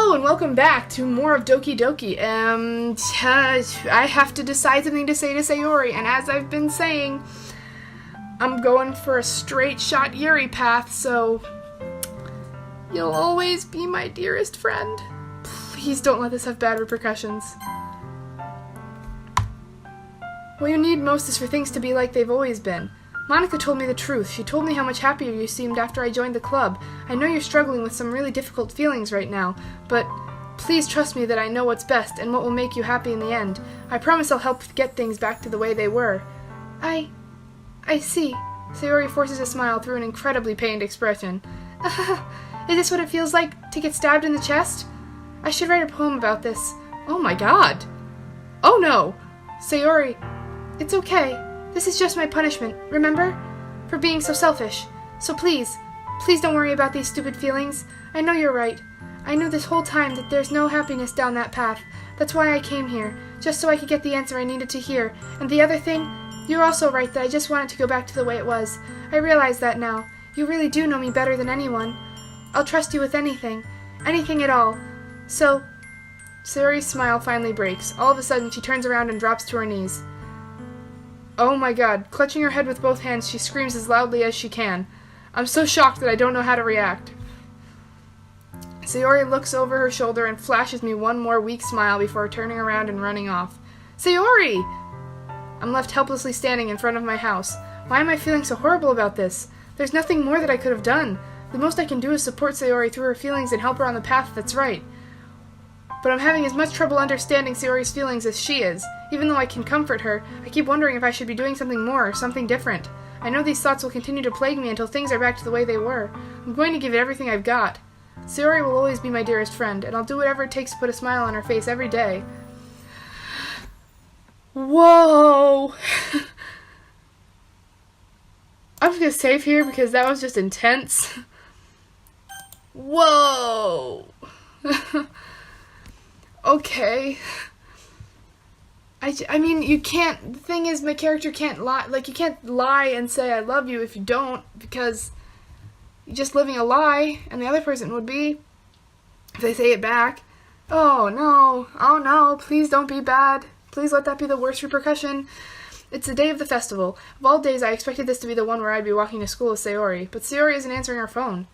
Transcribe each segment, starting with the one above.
Hello and welcome back to more of Doki Doki. I have to decide something to say to Sayori, and as I've been saying, I'm going for a straight shot Yuri path, so you'll always be my dearest friend. Please don't let this have bad repercussions. What you need most is for things to be like they've always been. Monica told me the truth. She told me how much happier you seemed after I joined the club. I know you're struggling with some really difficult feelings right now, but please trust me that I know what's best and what will make you happy in the end. I promise I'll help get things back to the way they were. I see. Sayori forces a smile through an incredibly pained expression. Is this what it feels like to get stabbed in the chest? I should write a poem about this. Oh my god. Oh no. Sayori, it's okay. This is just my punishment, remember? For being so selfish. So please don't worry about these stupid feelings. I know you're right. I knew this whole time that there's no happiness down that path. That's why I came here, just so I could get the answer I needed to hear. And the other thing, you're also right that I just wanted to go back to the way it was. I realize that now. You really do know me better than anyone. I'll trust you with anything. Anything at all. So, Sayori's smile finally breaks. All of a sudden, she turns around and drops to her knees. Oh my god. Clutching her head with both hands, she screams as loudly as she can. I'm so shocked that I don't know how to react. Sayori looks over her shoulder and flashes me one more weak smile before turning around and running off. Sayori! I'm left helplessly standing in front of my house. Why am I feeling so horrible about this? There's nothing more that I could have done. The most I can do is support Sayori through her feelings and help her on the path that's right. But I'm having as much trouble understanding Sayori's feelings as she is. Even though I can comfort her, I keep wondering if I should be doing something more or something different. I know these thoughts will continue to plague me until things are back to the way they were. I'm going to give it everything I've got. Sayori will always be my dearest friend, and I'll do whatever it takes to put a smile on her face every day. Whoa! I'm just gonna save here because that was just intense. Whoa! Okay. I mean, you can't, the thing is, my character can't lie, you can't lie and say I love you if you don't, because you're just living a lie, and the other person would be, if they say it back. Oh no, please don't be bad. Please let that be the worst repercussion. It's the day of the festival. Of all days, I expected this to be the one where I'd be walking to school with Sayori, but Sayori isn't answering her phone.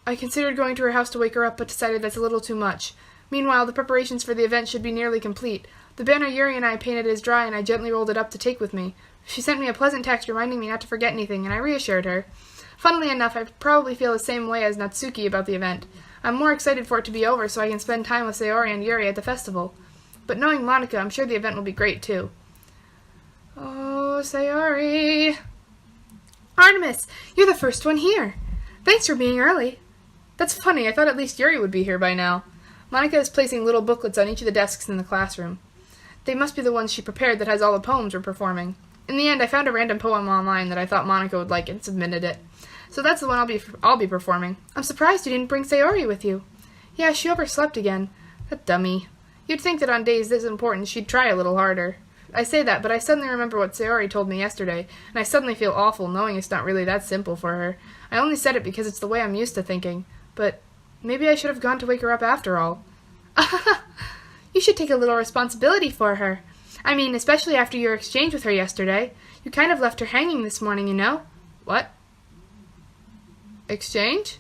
I considered going to her house to wake her up, but decided that's a little too much. Meanwhile, the preparations for the event should be nearly complete. The banner Yuri and I painted is dry, and I gently rolled it up to take with me. She sent me a pleasant text reminding me not to forget anything, and I reassured her. Funnily enough, I probably feel the same way as Natsuki about the event. I'm more excited for it to be over so I can spend time with Sayori and Yuri at the festival. But knowing Monica, I'm sure the event will be great, too. Oh, Sayori. Artemis, you're the first one here. Thanks for being early. That's funny, I thought at least Yuri would be here by now. Monica is placing little booklets on each of the desks in the classroom. They must be the ones she prepared that has all the poems we're performing. In the end, I found a random poem online that I thought Monica would like and submitted it. So that's the one I'll be performing. I'm surprised you didn't bring Sayori with you. Yeah, she overslept again. That dummy. You'd think that on days this important she'd try a little harder. I say that, but I suddenly remember what Sayori told me yesterday, and I suddenly feel awful knowing it's not really that simple for her. I only said it because it's the way I'm used to thinking. But maybe I should have gone to wake her up after all. You should take a little responsibility for her. I mean, especially after your exchange with her yesterday. You kind of left her hanging this morning, you know. What? Exchange?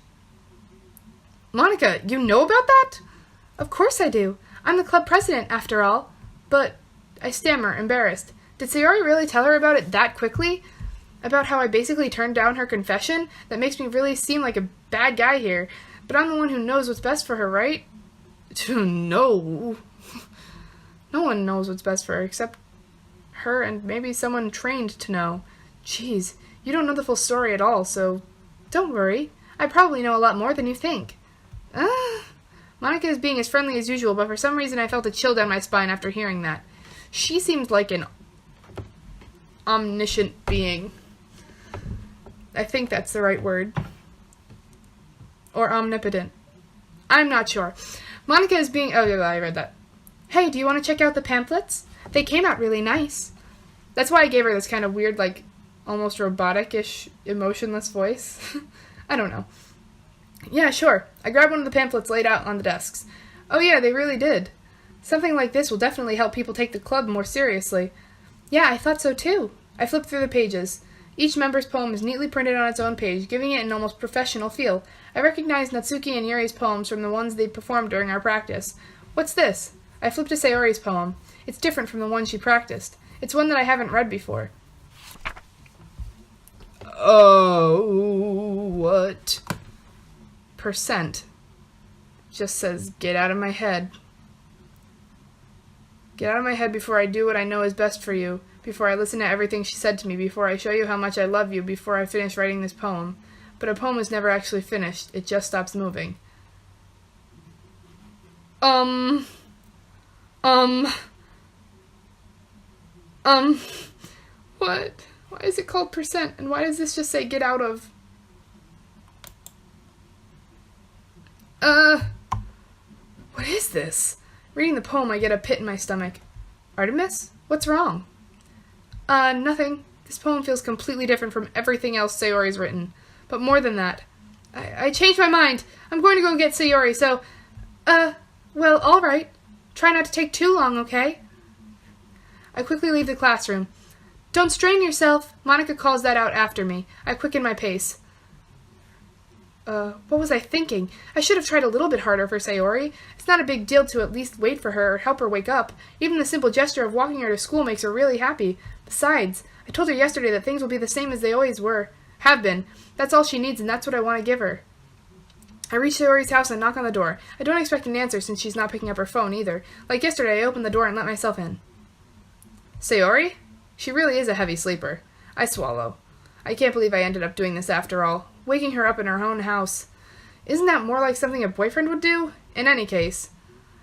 Monica, you know about that? Of course I do. I'm the club president, after all. But, I stammer, embarrassed. Did Sayori really tell her about it that quickly? About how I basically turned down her confession? That makes me really seem like a bad guy here. But I'm the one who knows what's best for her, right? No. No one knows what's best for her except her and maybe someone trained to know. Jeez, you don't know the full story at all, so don't worry. I probably know a lot more than you think. Monica is being as friendly as usual, but for some reason I felt a chill down my spine after hearing that. She seemed like an omniscient being. I think that's the right word. Or omnipotent. I'm not sure. Monica is being... Oh, yeah, I read that. Hey, do you want to check out the pamphlets? They came out really nice. That's why I gave her this kind of weird, like, almost robotic-ish, emotionless voice. I don't know. Yeah, sure. I grabbed one of the pamphlets laid out on the desks. Oh yeah, they really did. Something like this will definitely help people take the club more seriously. Yeah, I thought so too. I flipped through the pages. Each member's poem is neatly printed on its own page, giving it an almost professional feel. I recognized Natsuki and Yuri's poems from the ones they'd performed during our practice. What's this? I flipped to Sayori's poem. It's different from the one she practiced. It's one that I haven't read before. Oh, what? Percent. Just says, get out of my head. Get out of my head before I do what I know is best for you, before I listen to everything she said to me, before I show you how much I love you, before I finish writing this poem. But a poem is never actually finished. It just stops moving. What? Why is it called percent? And why does this just say get out of? What is this? Reading the poem, I get a pit in my stomach. Artemis? What's wrong? Nothing. This poem feels completely different from everything else Sayori's written. But more than that. I changed my mind. I'm going to go get Sayori, so, well, alright. Try not to take too long, okay? I quickly leave the classroom. Don't strain yourself. Monica calls that out after me. I quicken my pace. What was I thinking? I should have tried a little bit harder for Sayori. It's not a big deal to at least wait for her or help her wake up. Even the simple gesture of walking her to school makes her really happy. Besides, I told her yesterday that things will be the same as they always have been. That's all she needs, and that's what I want to give her. I reach Sayori's house and knock on the door. I don't expect an answer since she's not picking up her phone either. Like yesterday, I opened the door and let myself in. Sayori? She really is a heavy sleeper. I swallow. I can't believe I ended up doing this after all. Waking her up in her own house. Isn't that more like something a boyfriend would do? In any case,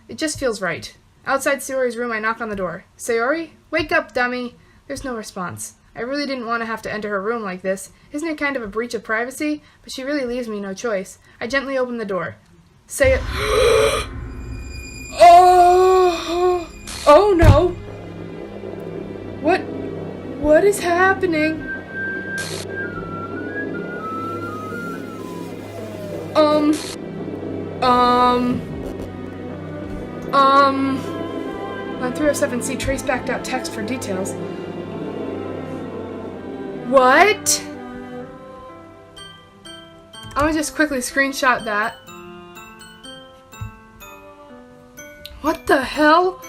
it just feels right. Outside Sayori's room, I knock on the door. Sayori? Wake up, dummy! There's no response. I really didn't want to have to enter her room like this. Isn't it kind of a breach of privacy? But she really leaves me no choice. I gently open the door. Oh! Oh no! What is happening? Line 307C trace backed out text for details. What? I'm gonna just quickly screenshot that. What the hell?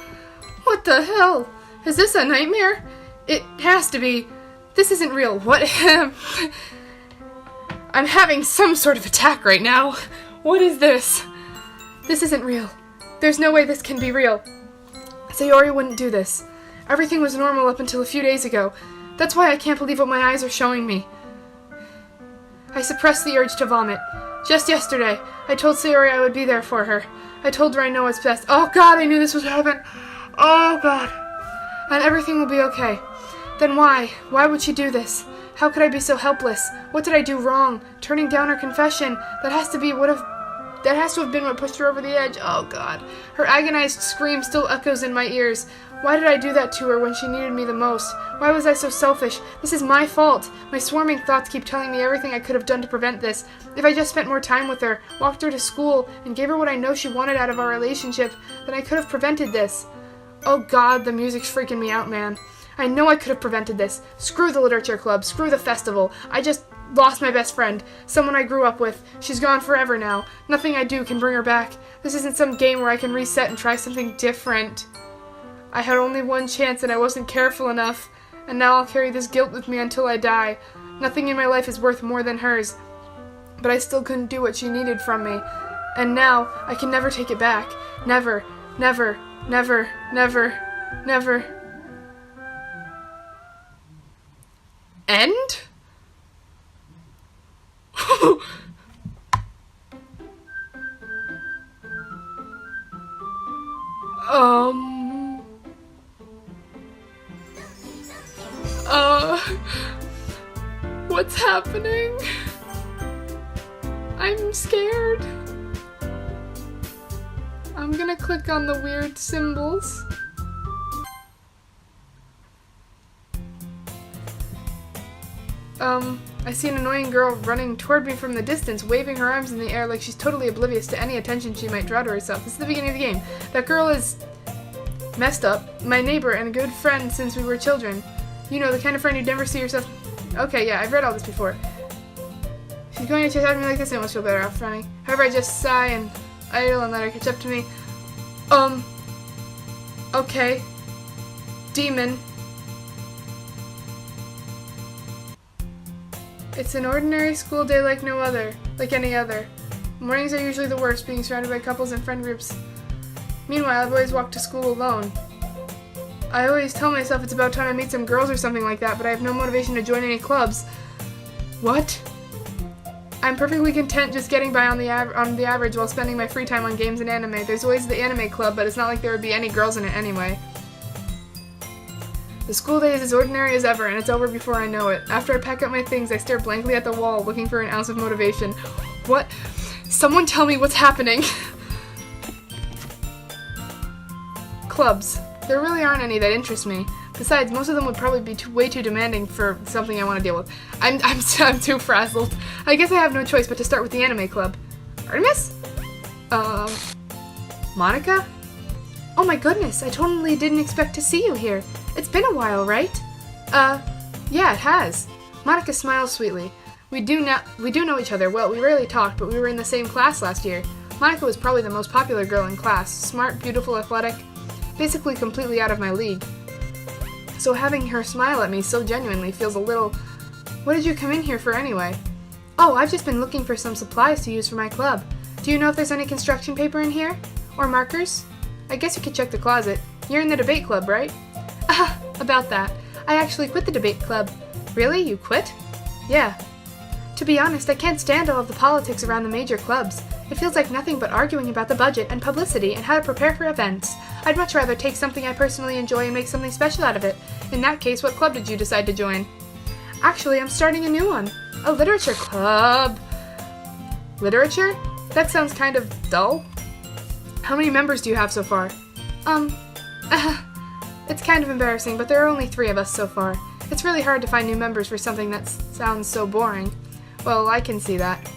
What the hell? Is this a nightmare? It has to be. This isn't real. What? I'm having some sort of attack right now. What is this? This isn't real. There's no way this can be real. Sayori wouldn't do this. Everything was normal up until a few days ago. That's why I can't believe what my eyes are showing me. I suppressed the urge to vomit. Just yesterday, I told Sayori I would be there for her. I told her I know what's best. Oh God, I knew this would happen. Oh God. And everything will be okay. Then why? Why would she do this? How could I be so helpless? What did I do wrong? Turning down her confession. That has to have been what pushed her over the edge. Oh God. Her agonized scream still echoes in my ears. Why did I do that to her when she needed me the most? Why was I so selfish? This is my fault. My swarming thoughts keep telling me everything I could have done to prevent this. If I just spent more time with her, walked her to school, and gave her what I know she wanted out of our relationship, then I could have prevented this. Oh God, the music's freaking me out, man. I know I could have prevented this. Screw the literature club. Screw the festival. I just lost my best friend. Someone I grew up with. She's gone forever now. Nothing I do can bring her back. This isn't some game where I can reset and try something different. I had only one chance and I wasn't careful enough. And now I'll carry this guilt with me until I die. Nothing in my life is worth more than hers. But I still couldn't do what she needed from me. And now I can never take it back. Never, never, never, never, never. End? What's happening? I'm scared. I'm gonna click on the weird symbols. I see an annoying girl running toward me from the distance, waving her arms in the air like she's totally oblivious to any attention she might draw to herself. This is the beginning of the game. That girl is messed up, my neighbor and a good friend since we were children. You know, the kind of friend you'd never see yourself... Okay, yeah, I've read all this before. She's going to chase after me like this, I must feel better off running. However, I just sigh and idle and let her catch up to me. Okay. Demon. It's an ordinary school day like no other, like any other. Mornings are usually the worst, being surrounded by couples and friend groups. Meanwhile, I've always walked to school alone. I always tell myself it's about time I meet some girls or something like that, but I have no motivation to join any clubs. What? I'm perfectly content just getting by on the average while spending my free time on games and anime. There's always the anime club, but it's not like there would be any girls in it anyway. The school day is as ordinary as ever, and it's over before I know it. After I pack up my things, I stare blankly at the wall, looking for an ounce of motivation. What? Someone tell me what's happening. Clubs. There really aren't any that interest me. Besides, most of them would probably be way too demanding for something I want to deal with. I'm too frazzled. I guess I have no choice but to start with the anime club. Artemis? Monica? Oh my goodness, I totally didn't expect to see you here. It's been a while, right? Yeah, it has. Monica smiles sweetly. We do know each other. Well, we rarely talked, but we were in the same class last year. Monica was probably the most popular girl in class. Smart, beautiful, athletic. Basically completely out of my league. So having her smile at me so genuinely feels a little... What did you come in here for anyway? Oh, I've just been looking for some supplies to use for my club. Do you know if there's any construction paper in here? Or markers? I guess you could check the closet. You're in the debate club, right? About that. I actually quit the debate club. Really? You quit? Yeah. To be honest, I can't stand all of the politics around the major clubs. It feels like nothing but arguing about the budget and publicity and how to prepare for events. I'd much rather take something I personally enjoy and make something special out of it. In that case, what club did you decide to join? Actually, I'm starting a new one. A literature club. Literature? That sounds kind of dull. How many members do you have so far? It's kind of embarrassing, but there are only 3 of us so far. It's really hard to find new members for something that sounds so boring. Well, I can see that.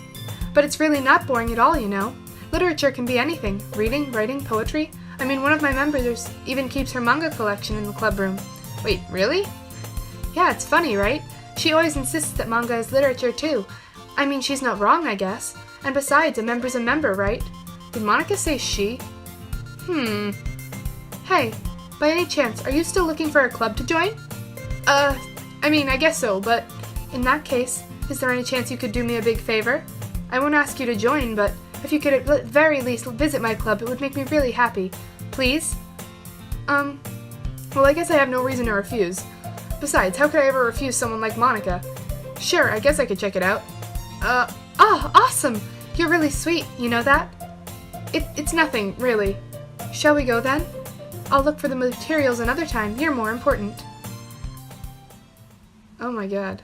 But it's really not boring at all, you know. Literature can be anything. Reading, writing, poetry. I mean, one of my members even keeps her manga collection in the club room. Wait, really? Yeah, it's funny, right? She always insists that manga is literature, too. I mean, she's not wrong, I guess. And besides, a member's a member, right? Did Monica say she? Hey, by any chance, are you still looking for a club to join? I mean, I guess so, but in that case, is there any chance you could do me a big favor? I won't ask you to join, but if you could at the very least visit my club, it would make me really happy. Please? Well, I guess I have no reason to refuse. Besides, how could I ever refuse someone like Monica? Sure, I guess I could check it out. Awesome! You're really sweet, you know that? It's nothing, really. Shall we go then? I'll look for the materials another time. You're more important. Oh my god.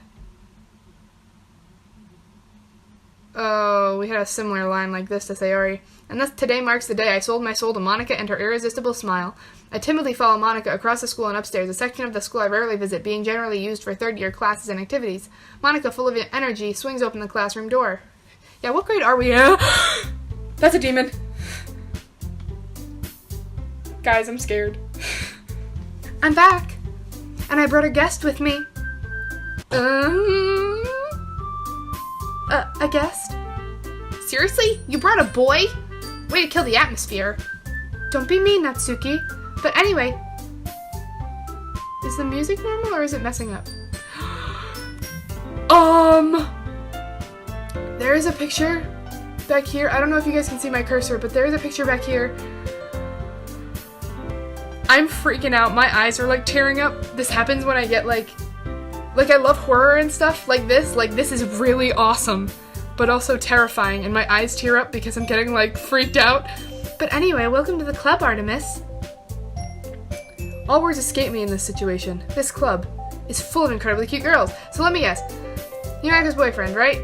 Oh, we had a similar line like this to Sayori. And thus today marks the day I sold my soul to Monica and her irresistible smile. I timidly follow Monica across the school and upstairs, a section of the school I rarely visit, being generally used for third-year classes and activities. Monica, full of energy, swings open the classroom door. Yeah, what grade are we in? That's a demon. Guys, I'm scared. I'm back. And I brought a guest with me. A guest? Seriously? You brought a boy? Way to kill the atmosphere. Don't be mean, Natsuki. But anyway, is the music normal or is it messing up? There is a picture back here. I don't know if you guys can see my cursor, but there is a picture back here. I'm freaking out. My eyes are like tearing up. This happens when I get like I love horror and stuff like this. Like, this is really awesome, but also terrifying, and my eyes tear up because I'm getting like freaked out. But anyway, welcome to the club, Artemis. All words escape me in this situation. This club is full of incredibly cute girls. So let me guess. You're Monaca's boyfriend, right?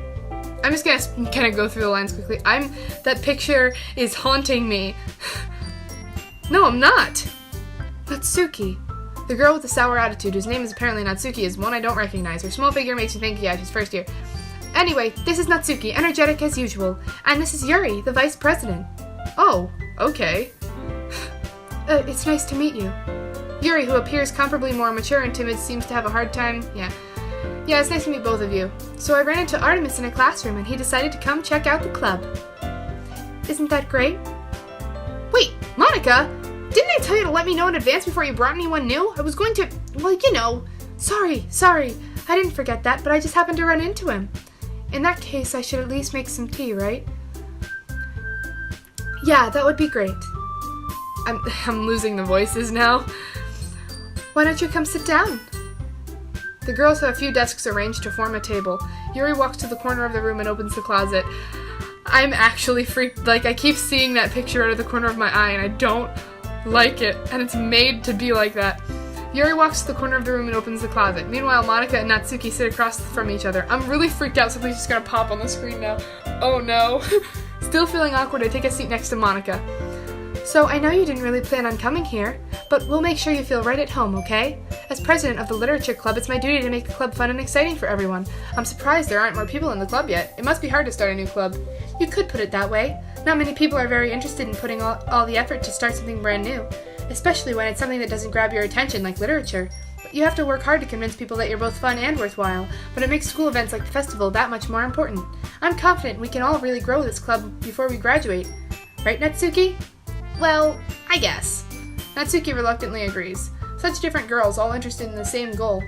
I'm just gonna kind of go through the lines quickly. That picture is haunting me. No, I'm not. Natsuki. The girl with the sour attitude, whose name is apparently Natsuki, is one I don't recognize. Her small figure makes me think, yeah, she's first year. Anyway, this is Natsuki, energetic as usual. And this is Yuri, the vice president. Oh, okay. It's nice to meet you. Yuri, who appears comparably more mature and timid, seems to have a hard time. Yeah, it's nice to meet both of you. So I ran into Artemis in a classroom and he decided to come check out the club. Isn't that great? Wait, Monica! Didn't I tell you to let me know in advance before you brought anyone new? I was going to, well, you know. Sorry. I didn't forget that, but I just happened to run into him. In that case, I should at least make some tea, right? Yeah, that would be great. I'm losing the voices now. Why don't you come sit down? The girls have a few desks arranged to form a table. Yuri walks to the corner of the room and opens the closet. I'm actually freaked. Like, I keep seeing that picture out of the corner of my eye, and I don't like it. And it's made to be like that. Yuri walks to the corner of the room and opens the closet. Meanwhile, Monica and Natsuki sit across from each other. I'm really freaked out. Something's just gonna pop on the screen now. Oh no. Still feeling awkward, I take a seat next to Monica. So, I know you didn't really plan on coming here, but we'll make sure you feel right at home, okay? As president of the Literature Club, it's my duty to make the club fun and exciting for everyone. I'm surprised there aren't more people in the club yet. It must be hard to start a new club. You could put it that way. Not many people are very interested in putting all the effort to start something brand new, especially when it's something that doesn't grab your attention like literature. But you have to work hard to convince people that you're both fun and worthwhile, but it makes school events like the festival that much more important. I'm confident we can all really grow this club before we graduate. Right, Natsuki? Well, I guess. Natsuki reluctantly agrees. Such different girls, all interested in the same goal.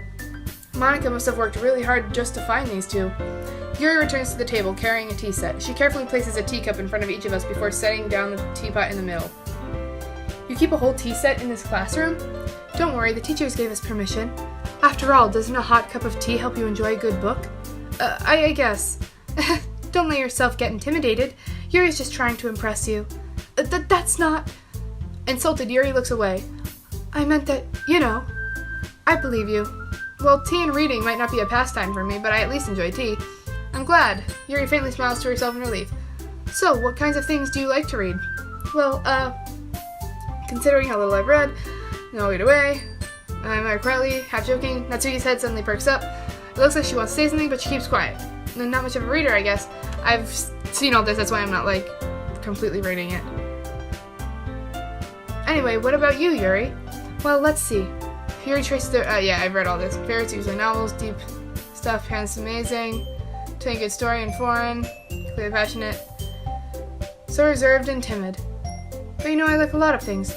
Monica must have worked really hard just to find these two. Yuri returns to the table, carrying a tea set. She carefully places a teacup in front of each of us before setting down the teapot in the middle. You keep a whole tea set in this classroom? Don't worry, the teachers gave us permission. After all, doesn't a hot cup of tea help you enjoy a good book? I guess. Don't let yourself get intimidated. Yuri's just trying to impress you. That's not... Insulted, Yuri looks away. I meant that, you know. I believe you. Well, tea and reading might not be a pastime for me, but I at least enjoy tea. I'm glad. Yuri faintly smiles to herself in relief. So, what kinds of things do you like to read? Well, considering how little I've read, no wait away. I'm quietly, half joking. Natsuki's head suddenly perks up. It looks like she wants to say something, but she keeps quiet. Not much of a reader, I guess. I've seen all this, that's why I'm not, like, completely reading it. Anyway, what about you, Yuri? Well, let's see. Yuri traces the... yeah, I've read all this. Favorites usually novels, deep stuff, parents amazing, telling a good story and foreign, clearly passionate, so reserved and timid. But you know, I like a lot of things.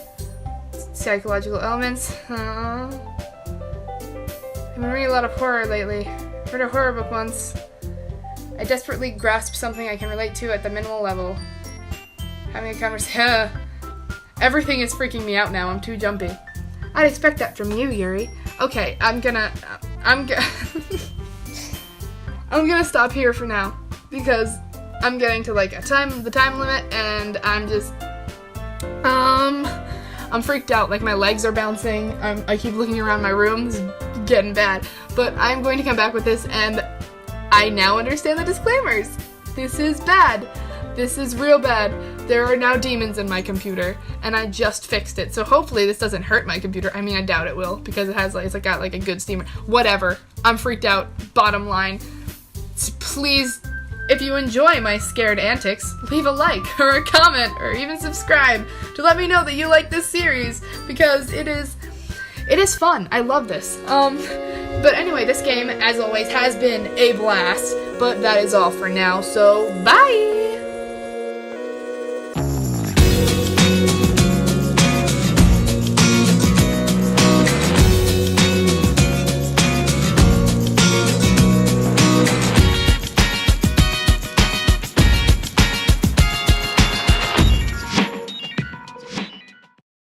Psychological elements. I've been reading a lot of horror lately. Read a horror book once. I desperately grasp something I can relate to at the minimal level. Having a conversation. Everything is freaking me out now. I'm too jumpy. I'd expect that from you, Yuri. Okay, I'm gonna stop here for now because I'm getting to like the time limit, and I'm just I'm freaked out. Like my legs are bouncing. I keep looking around my room. This is getting bad. But I'm going to come back with this, and I now understand the disclaimers. This is bad. This is real bad. There are now demons in my computer, and I just fixed it. So hopefully this doesn't hurt my computer. I mean, I doubt it will, because it has it's got like a good steamer. Whatever. I'm freaked out. Bottom line. Please, if you enjoy my scared antics, leave a like or a comment or even subscribe to let me know that you like this series, because it is fun. I love this. But anyway, this game, as always, has been a blast. But that is all for now. So bye.